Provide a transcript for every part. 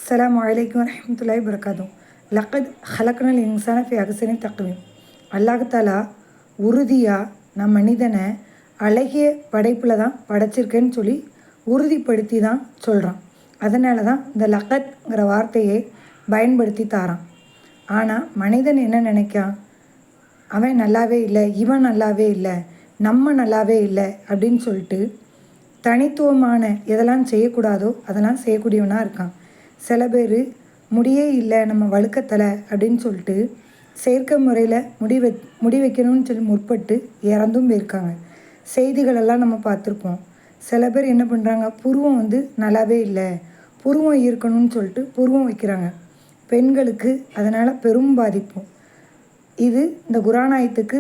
அஸ்ஸலாமு அலைக்கும் வரஹ்மத்துல்லாஹி வபரகாத்துஹு. லக்கத் ஹலக்னல் இன்சான ஃபி அஹ்ஸனி தக்வீம். அல்லாஹ் தஆலா உறுதியாக நம் மனிதனை அழகிய படைப்பில் தான் படைச்சிருக்கேன்னு சொல்லி உறுதிப்படுத்தி தான் சொல்கிறான். அதனால தான் இந்த லக்கத்ங்கிற வார்த்தையை பயன்படுத்தி தாரான். ஆனால் மனிதன் என்ன நினைக்கான், அவன் நல்லாவே இல்லை, இவன் நல்லாவே இல்லை, நம்ம நல்லாவே இல்லை அப்படின்னு சொல்லிட்டு தனித்துவமான எதெல்லாம் செய்யக்கூடாதோ அதெல்லாம் செய்யக்கூடியவனாக இருக்கான். சில பேர் முடியே இல்லை, நம்ம வழுக்கத்தலை அப்படின்னு சொல்லிட்டு செயற்கை முறையில் முடி வைக்கணும்னு சொல்லி முற்பட்டு இறந்தும் போயிருக்காங்க. செய்திகளெல்லாம் நம்ம பார்த்துருப்போம். சில பேர் என்ன பண்ணுறாங்க, புருவம் நல்லாவே இல்லை, புருவம் இருக்கணும்னு சொல்லிட்டு புருவம் வைக்கிறாங்க. பெண்களுக்கு அதனால் பெரும் பாதிப்பு. இது இந்த குரானாயத்துக்கு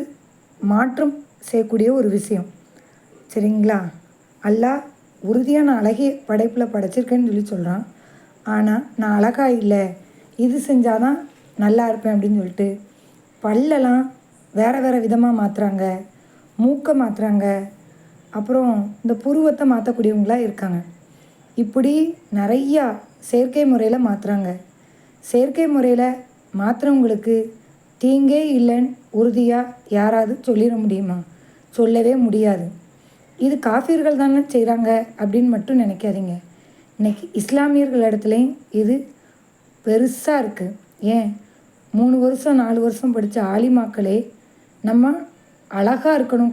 மாற்றம் செய்யக்கூடிய ஒரு விஷயம். சரிங்களா? அல்லாஹ் உறுதியாக நான் அழகிய படைப்பில் படைச்சிருக்கேன்னு சொல்லி சொல்கிறான். ஆனால் நான் அழகாக இல்லை, இது செஞ்சால் தான் நல்லா இருப்பேன் அப்படின்னு சொல்லிட்டு பல்லெல்லாம் வேறு வேறு விதமாக மாற்றுறாங்க, மூக்கை மாற்றுறாங்க, அப்புறம் இந்த புருவத்தை மாற்றக்கூடியவங்களாக இருக்காங்க. இப்படி நிறையா செயற்கை முறையில் மாற்றுறாங்க. செயற்கை முறையில் மாற்றுறவங்களுக்கு தீங்கே இல்லைன்னு உறுதியாக யாராவது சொல்லிட முடியுமா? சொல்லவே முடியாது. இது காஃபிர்கள் தானே செய்கிறாங்க அப்படின்னு மட்டும் நினைக்காதீங்க. இன்றைக்கி இஸ்லாமியர்கள் இடத்துலையும் இது பெருசாக இருக்குது. ஏன் 3 வருஷம் 4 வருஷம் படித்த ஆலிமாக்களே நம்ம அழகாக இருக்கணும்,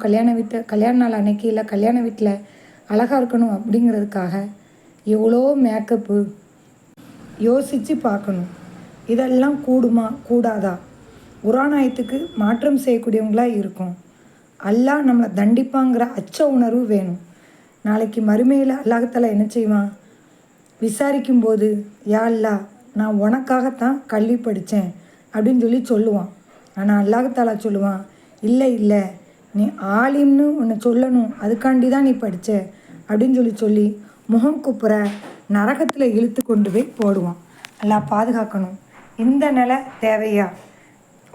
கல்யாண நாள் அன்னைக்கு இல்லை கல்யாண வீட்டில் அழகாக இருக்கணும் அப்படிங்கிறதுக்காக எவ்வளோ மேக்கப்பு யோசித்து பார்க்கணும். இதெல்லாம் கூடுமா கூடாதா? குரானாயத்துக்கு மாற்றம் செய்யக்கூடியவங்களாக இருக்கும். அல்லாஹ் நம்மளை தண்டிப்பாங்கிற அச்ச உணர்வு வேணும். நாளைக்கு மறுமையில் அல்லாஹ் தஆலா என்ன செய்வான்? விசாரிக்கும்போது, யா அல்லாஹ், நான் உனக்காகத்தான் கல்வி படித்தேன் அப்படின்னு சொல்லி சொல்லுவான். ஆனால் அல்லாஹ் தஆலா சொல்லுவான், இல்லை நீ ஆலிம்னு உன்னை சொல்லணும், அதுக்காண்டி தான் நீ படித்த அப்படின்னு சொல்லி முகம் குப்புற நரகத்தில் இழுத்து கொண்டு போய் போடுவான். அல்லாஹ் பாதுகாக்கணும். இந்த நிலை தேவையா?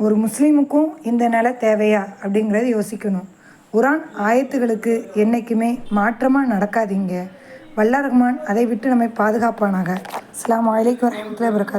ஒரு முஸ்லீமுக்கும் இந்த நிலை தேவையா அப்படிங்கிறத யோசிக்கணும். குரான் ஆயத்துகளுக்கு என்றைக்குமே மாற்றமாக நடக்காதீங்க. வல்ல ரஹ்மான் அதை விட்டு நம்மை பாதுகாப்பானாக. அஸ்ஸலாமு அலைக்கும் வரஹ்மத்துல்லாஹி வபரகாத்துஹு.